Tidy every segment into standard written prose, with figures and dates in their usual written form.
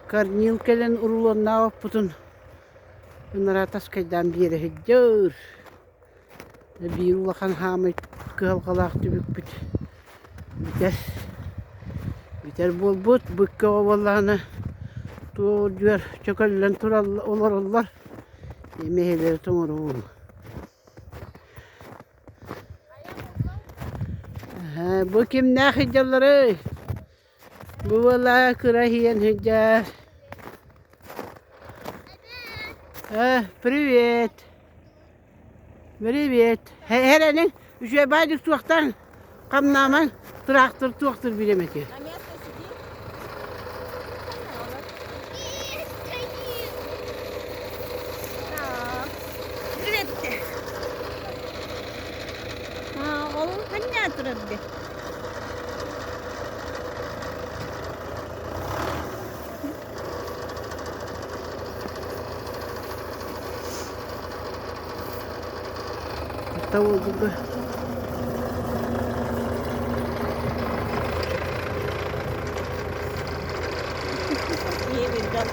Karnilkelen urulanna oputun. Bunlara taskaydan bir yere hediyor. Bir ulakan hamit kıhalkalak tübük bit. Biter bol bot bıkkı ovallağına. Tuğ diyor çökellen tural olar. Yemeğleri tomar oğlum. Bu kim ne hediyorları? Bu vallahi kırahiyen hediyor. Привет. Привет. Herenin üçe baydık tuğaktan kamnaman traktör tuğaktır bilemek ki. Привет. Oğlum hani oturabilir? Tavuk gibi. İyi bir gaz.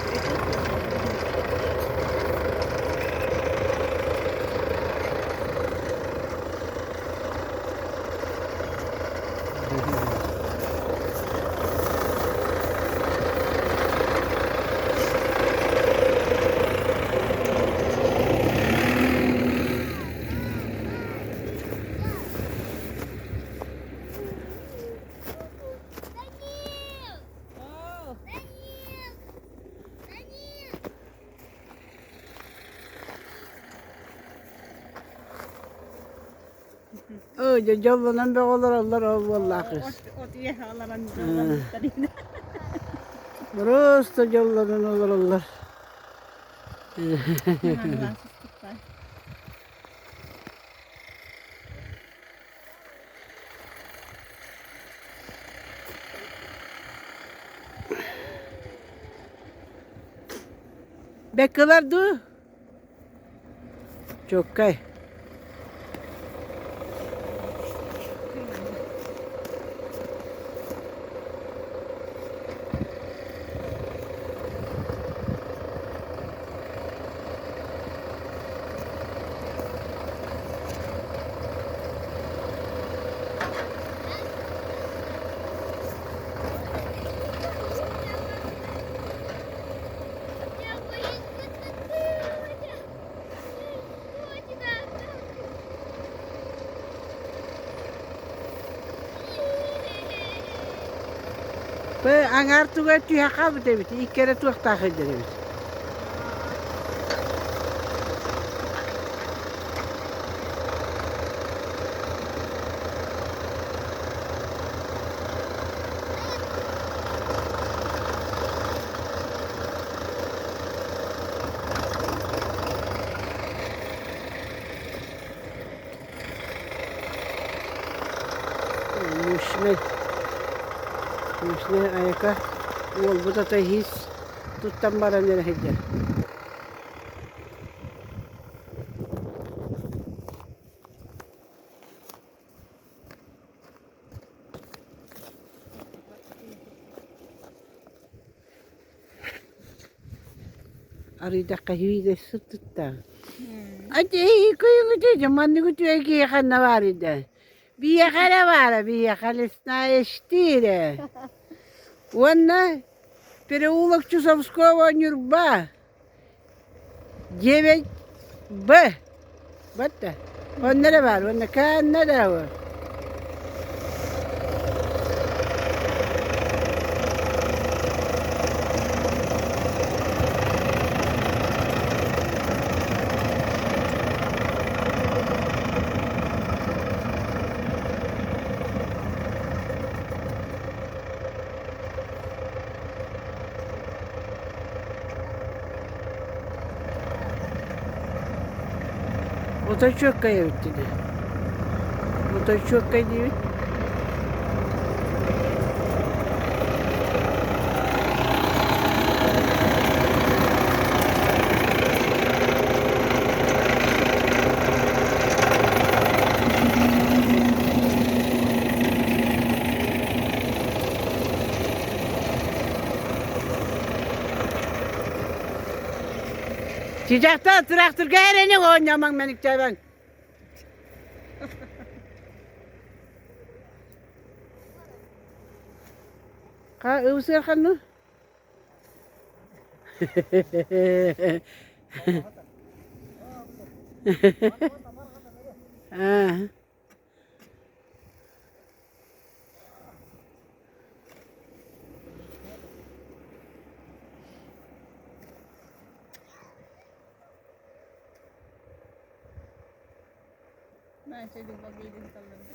Öyle canlanan bir olur vallahi kız. Ot yehaların canlanmışlarıydı. Burası da canlanan olur. Hemen sustuklar. Bekler du. Çok kay. Ve angar tuğ tüy kabı demiş. İlk kere tuğ takı demiş. Müşne ayaka. Ol bu da his. Tuttan bara nere hediye. Arida kahvi de tuttan. Ate kuyungu te jamanni ku tuya ki yakanna varida. Bir yakala var, bir yakalısına eştire. Wanna переулок Чусовского Нюрба. 9Б. Batta. Onlara var. Onda kanada var. O da çok kaya bitti de. O da çok kaya değil. Sıcakta traktör gayreni oynaman menik ben. Ka usir kan no? Ah. Ben çocuk bakıyordum sallandı.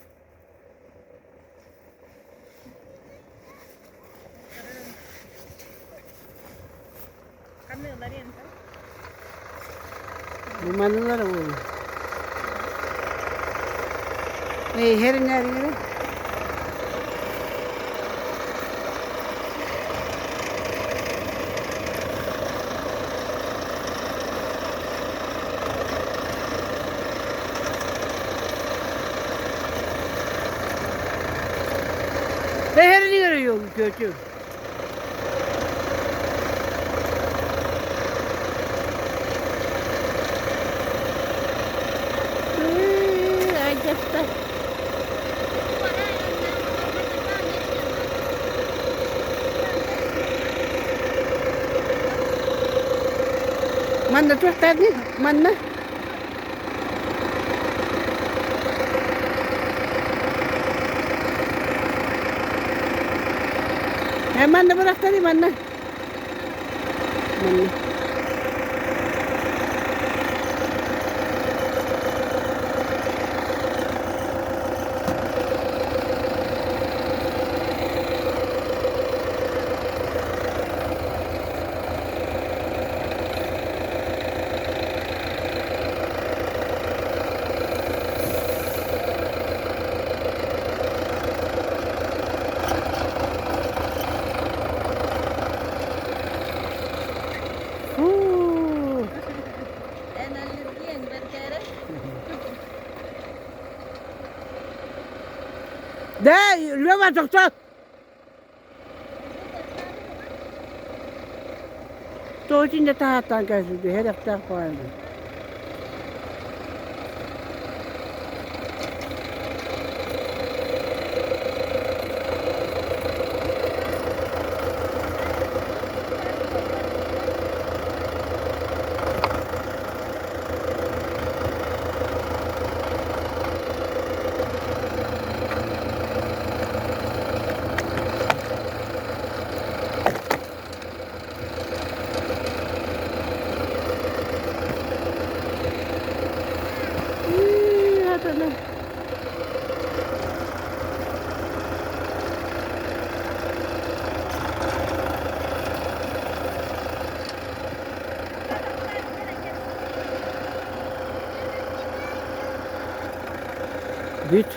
Kameralar yanında. Limanlılar oğlum. Herin nereye? Herini görüyor çocuğum. Acaba. Mana tuh tadi? Mana? Mana beras tadi mana? Mana? En allergiyen berkere. Dah, lewat doktor. Tuh cinta tahatan kan sudah hendak tak kawan. Büt.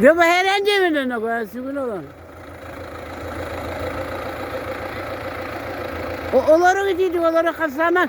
Yo baheran je mena na ba sigulo ba. O oları gidi oları kasama.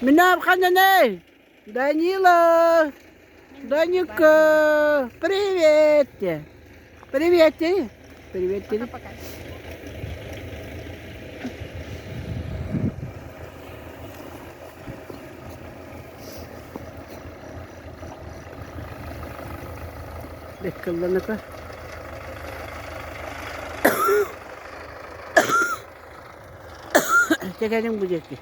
Minap ka na na. Danilo. Данюка. Привет. Привет. Привет. Пока-пока. Bekkallarına kar. Çekelim bu cekti.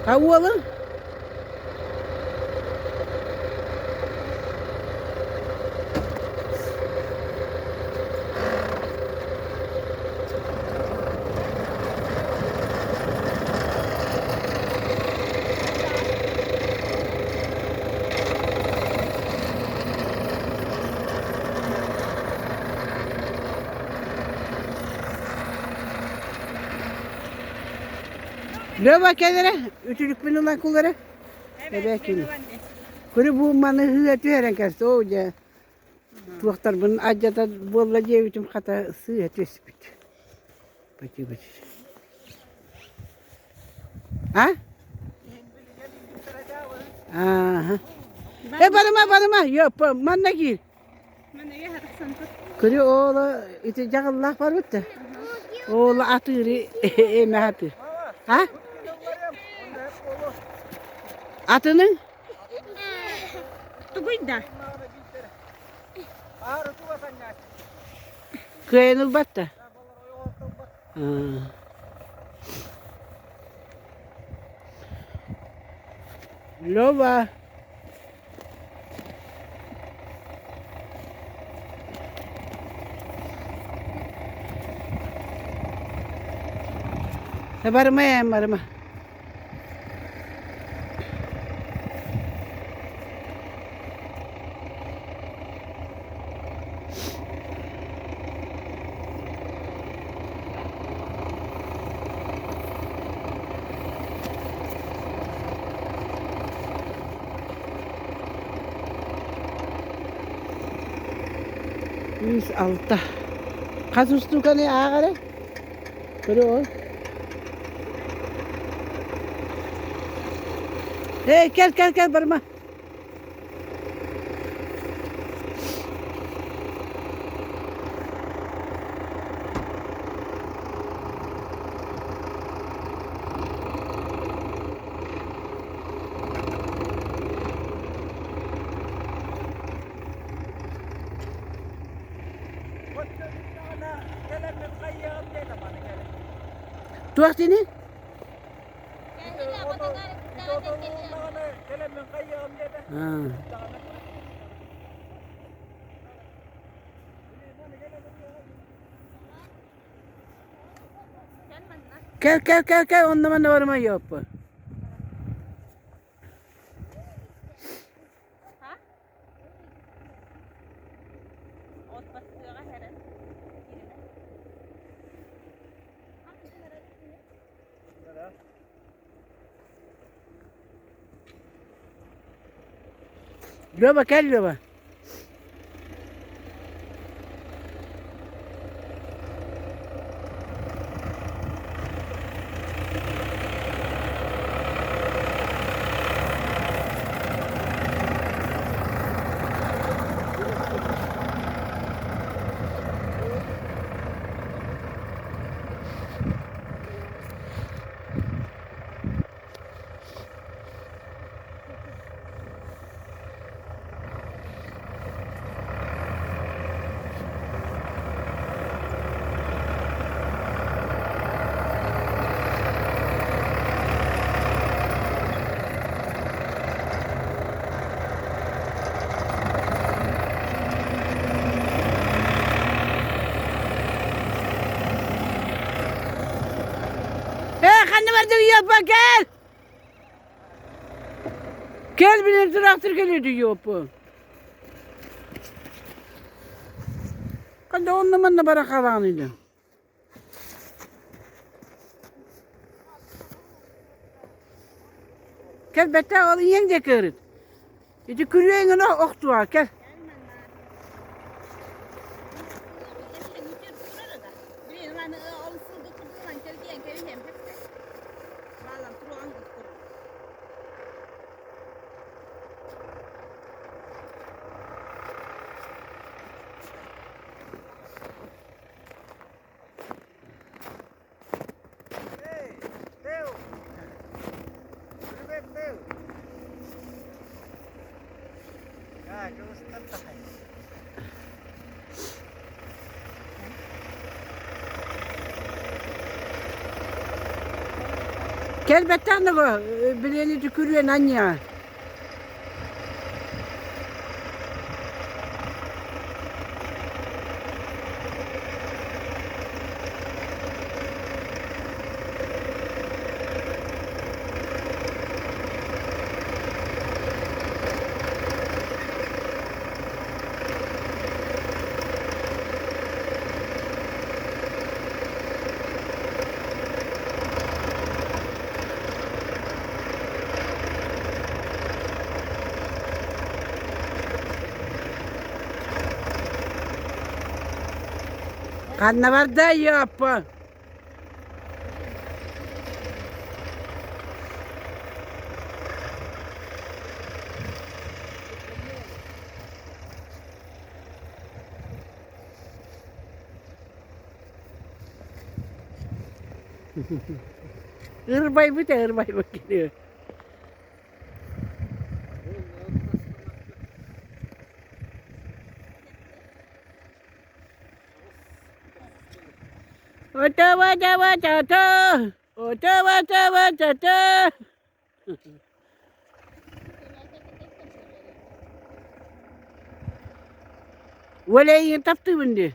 Havalı. Ne bak kendine? Ütülük bin olan kulları. Evet, kuru bu manı hüyeti heren kersi oğuca. Tuğaktar bunun acada bolla cevitim kata hüyeti esbit. Bacı bacı. Ha? Aha. Barıma. Yok, manna gir. Kuru oğlu iti cağıllah var bitti. Oğlu atırı eme atır. Ha? Atının? Tuguyda. Kıyanıl battı. Lova. Barıma. Yüz altta. Kasustuk hani ağare. Böyle ol. Hey gel barıma. Tuak sini. Gel onunla bana varma yok. Loba gel loba. Anne var diyor bak gel. Gel bir traktör geliyor diyor bu. Kanka on numara bara kalanıydı. Gel bette alın yenge kırıt. İşte kürüyeğin ona oktu var gel. Gel betten de go. Bileğini tükürüyor anne. Kanna var da yapı. Irbay bu da irbay bak geliyor. Oto wata wata to. Oto wata wata to. Wala yung taptu bende.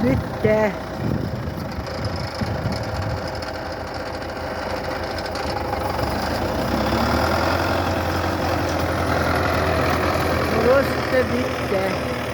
Bitti. Burası da bitti.